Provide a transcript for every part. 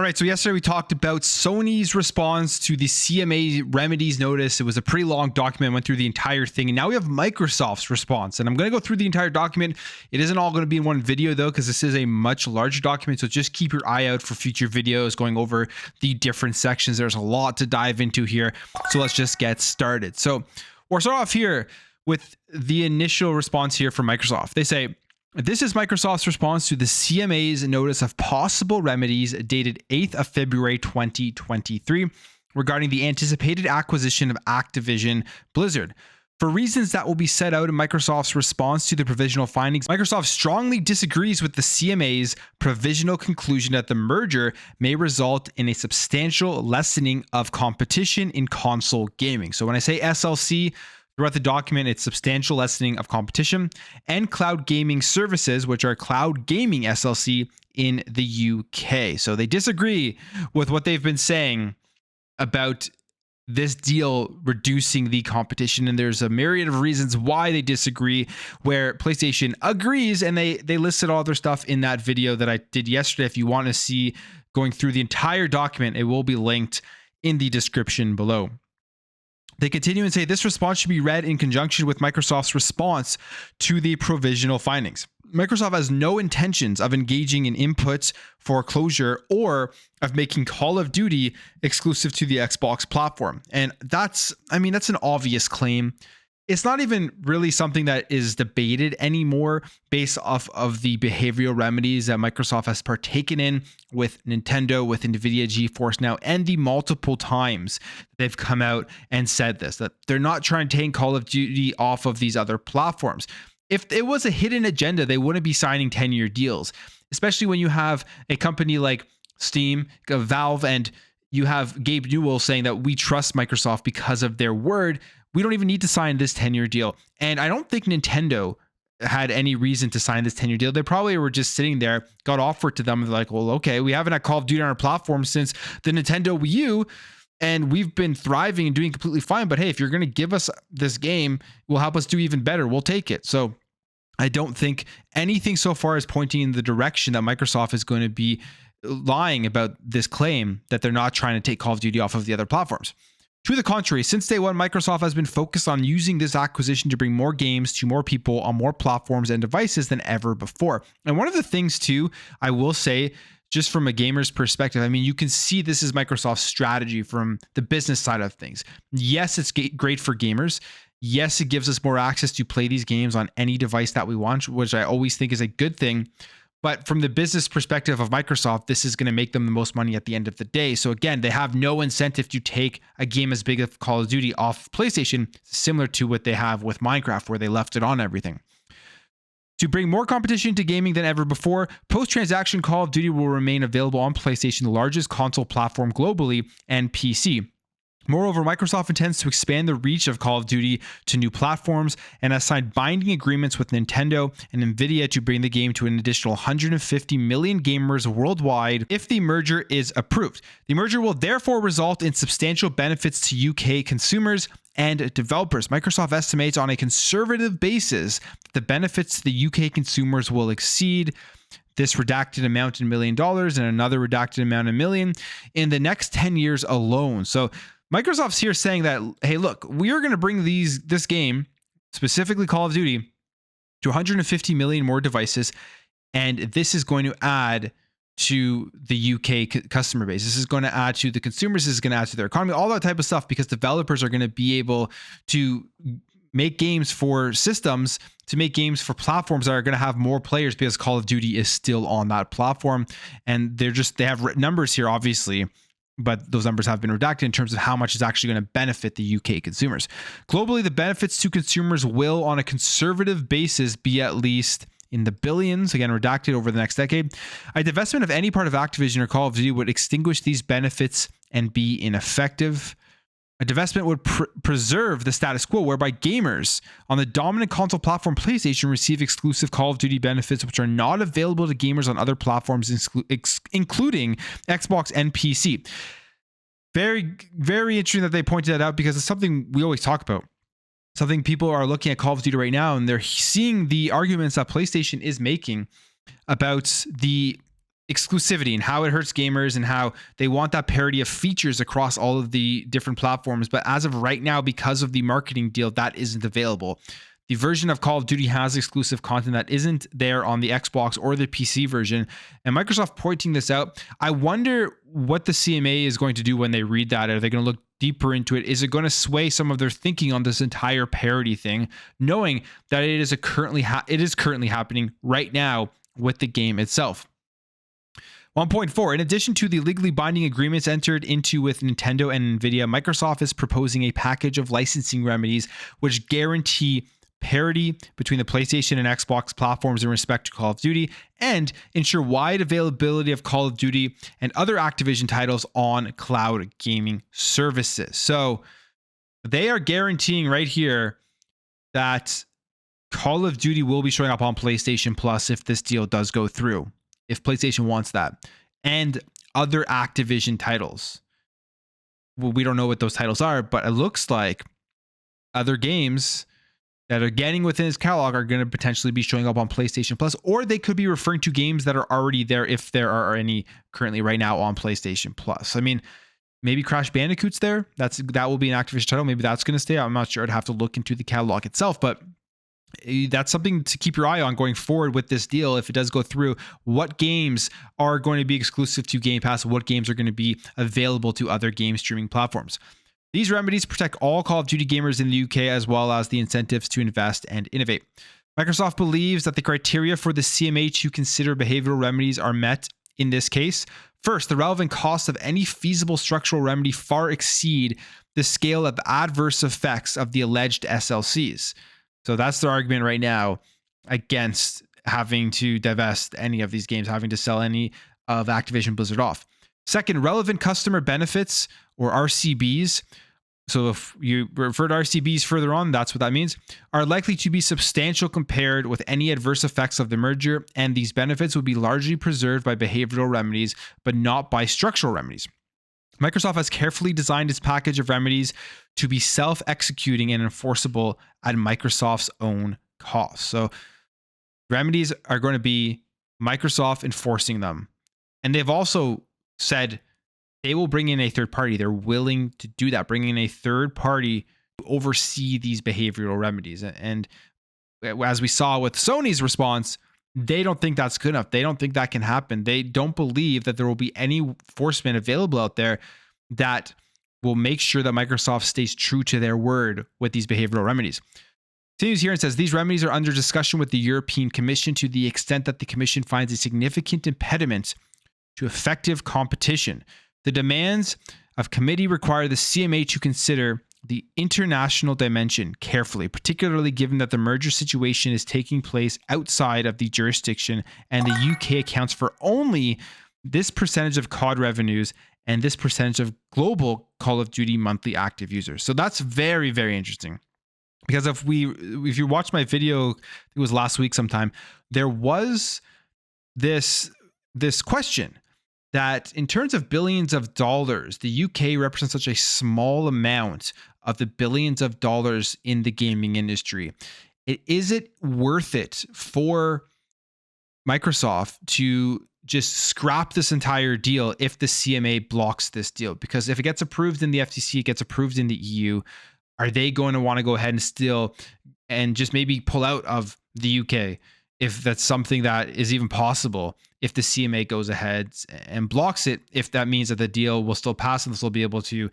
right, so yesterday we talked about Sony's response to the CMA Remedies notice. It was a pretty long document, went through the entire thing, and now we have Microsoft's response. And I'm going to go through the entire document. It isn't all going to be in one video though, because this is a much larger document, so just keep your eye out for future videos going over the different sections. There's a lot to dive into here, so let's just get started. So we'll start off here with the initial response here from Microsoft. They say, this is Microsoft's response to the CMA's notice of possible remedies dated 8th of February 2023 regarding the anticipated acquisition of Activision Blizzard. For reasons that will be set out in Microsoft's response to the provisional findings, Microsoft strongly disagrees with the CMA's provisional conclusion that the merger may result in a substantial lessening of competition in console gaming. So when I say SLC, throughout the document, it's substantial lessening of competition and cloud gaming services, which are cloud gaming SLC in the UK. So they disagree with what they've been saying about this deal reducing the competition. And there's a myriad of reasons why they disagree, where PlayStation agrees, and they listed all their stuff in that video that I did yesterday. If you want to see going through the entire document, it will be linked in the description below. They continue and say this response should be read in conjunction with Microsoft's response to the provisional findings. Microsoft has no intentions of engaging in inputs foreclosure or of making Call of Duty exclusive to the Xbox platform. And that's an obvious claim. It's not even really something that is debated anymore based off of the behavioral remedies that Microsoft has partaken in with Nintendo, with NVIDIA GeForce Now, and the multiple times they've come out and said this, that they're not trying to take Call of Duty off of these other platforms. If it was a hidden agenda, they wouldn't be signing 10-year deals, especially when you have a company like Steam, Valve, and you have Gabe Newell saying that we trust Microsoft because of their word. We don't even need to sign this 10-year deal. And I don't think Nintendo had any reason to sign this 10-year deal. They probably were just sitting there, got offered to them, and they're like, well, okay, we haven't had Call of Duty on our platform since the Nintendo Wii U, and we've been thriving and doing completely fine. But hey, if you're going to give us this game, it will help us do even better. We'll take it. So I don't think anything so far is pointing in the direction that Microsoft is going to be lying about this claim that they're not trying to take Call of Duty off of the other platforms. To the contrary, since day one, Microsoft has been focused on using this acquisition to bring more games to more people on more platforms and devices than ever before. And one of the things too, I will say, just from a gamer's perspective, I mean, you can see this is Microsoft's strategy from the business side of things. Yes, it's great for gamers. Yes, it gives us more access to play these games on any device that we want, which I always think is a good thing. But from the business perspective of Microsoft, this is going to make them the most money at the end of the day. So again, they have no incentive to take a game as big as Call of Duty off PlayStation, similar to what they have with Minecraft, where they left it on everything. To bring more competition to gaming than ever before, post-transaction Call of Duty will remain available on PlayStation, the largest console platform globally, and PC. Moreover, Microsoft intends to expand the reach of Call of Duty to new platforms and has signed binding agreements with Nintendo and NVIDIA to bring the game to an additional 150 million gamers worldwide if the merger is approved. The merger will therefore result in substantial benefits to UK consumers and developers. Microsoft estimates on a conservative basis that the benefits to the UK consumers will exceed this redacted amount in $1 million and another redacted amount in $1 million in the next 10 years alone. So Microsoft's here saying that, hey, look, we are going to bring this game, specifically Call of Duty, to 150 million more devices, and this is going to add to the UK customer base. This is going to add to the consumers. This is going to add to their economy, all that type of stuff, because developers are going to be able to make games for systems, to make games for platforms that are going to have more players, because Call of Duty is still on that platform. And they have numbers here, obviously, but those numbers have been redacted in terms of how much is actually going to benefit the UK consumers. Globally, the benefits to consumers will, on a conservative basis, be at least in the billions, again, redacted over the next decade. A divestment of any part of Activision or Call of Duty would extinguish these benefits and be ineffective. A divestment would preserve the status quo, whereby gamers on the dominant console platform PlayStation receive exclusive Call of Duty benefits which are not available to gamers on other platforms, including Xbox and PC. Very, very interesting that they pointed that out, because it's something we always talk about. Something people are looking at Call of Duty right now, and they're seeing the arguments that PlayStation is making about the exclusivity and how it hurts gamers and how they want that parity of features across all of the different platforms. But as of right now, because of the marketing deal, that isn't available. The version of Call of Duty has exclusive content that isn't there on the Xbox or the PC version. And Microsoft pointing this out, I wonder what the CMA is going to do when they read that. Are they going to look deeper into it? Is it going to sway some of their thinking on this entire parity thing, knowing that it is currently happening right now with the game itself? 1.4. In addition to the legally binding agreements entered into with Nintendo and Nvidia, Microsoft is proposing a package of licensing remedies which guarantee parity between the PlayStation and Xbox platforms in respect to Call of Duty and ensure wide availability of Call of Duty and other Activision titles on cloud gaming services. So they are guaranteeing right here that Call of Duty will be showing up on PlayStation Plus if this deal does go through, if PlayStation wants that, and other Activision titles. Well, we don't know what those titles are, but it looks like other games that are getting within his catalog are going to potentially be showing up on PlayStation Plus, or they could be referring to games that are already there if there are any currently right now on PlayStation Plus. I mean, maybe Crash Bandicoot's there. That will be an Activision title. Maybe that's going to stay. I'm not sure. I'd have to look into the catalog itself, but that's something to keep your eye on going forward with this deal. If it does go through, what games are going to be exclusive to Game Pass? What games are going to be available to other game streaming platforms? These remedies protect all Call of Duty gamers in the UK, as well as the incentives to invest and innovate. Microsoft believes that the criteria for the CMA to consider behavioral remedies are met in this case. First, the relevant costs of any feasible structural remedy far exceed the scale of adverse effects of the alleged SLCs. So that's their argument right now against having to divest any of these games, having to sell any of Activision Blizzard off. Second, relevant customer benefits, or RCBs, so if you refer to RCBs further on, that's what that means, are likely to be substantial compared with any adverse effects of the merger, and these benefits will be largely preserved by behavioral remedies, but not by structural remedies. Microsoft has carefully designed its package of remedies to be self-executing and enforceable at Microsoft's own cost. So remedies are going to be Microsoft enforcing them. And they've also said they will bring in a third party. They're willing to do that, bring in a third party to oversee these behavioral remedies. And as we saw with Sony's response, they don't think that's good enough. They don't think that can happen. They don't believe that there will be any enforcement available out there that will make sure that Microsoft stays true to their word with these behavioral remedies. Continues here and says, these remedies are under discussion with the European Commission to the extent that the Commission finds a significant impediment to effective competition. The demands of committee require the CMA to consider the international dimension carefully, particularly given that the merger situation is taking place outside of the jurisdiction and the UK accounts for only this percentage of COD revenues and this percentage of global Call of Duty monthly active users. So that's very, very interesting. Because if you watch my video, it was last week sometime, there was this question that in terms of billions of dollars, the UK represents such a small amount of the billions of dollars in the gaming industry. Is it worth it for Microsoft to just scrap this entire deal if the CMA blocks this deal? Because if it gets approved in the FTC, it gets approved in the EU, are they going to want to go ahead and still and just maybe pull out of the UK if that's something that is even possible? If the CMA goes ahead and blocks it, if that means that the deal will still pass and this will be able to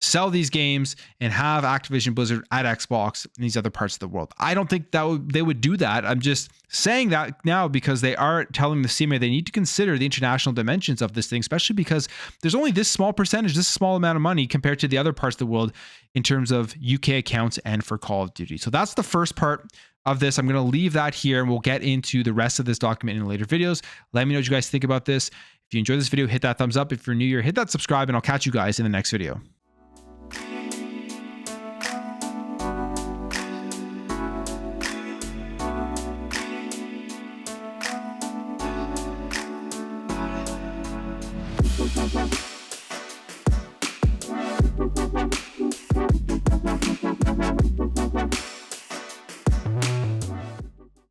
sell these games and have Activision Blizzard at Xbox and these other parts of the world. I don't think that they would do that. I'm just saying that now because they are telling the CMA they need to consider the international dimensions of this thing, especially because there's only this small percentage, this small amount of money compared to the other parts of the world in terms of UK accounts and for Call of Duty. So that's the first part of this. I'm going to leave that here and we'll get into the rest of this document in later videos. Let me know what you guys think about this. If you enjoyed this video, hit that thumbs up. If you're new here, hit that subscribe and I'll catch you guys in the next video.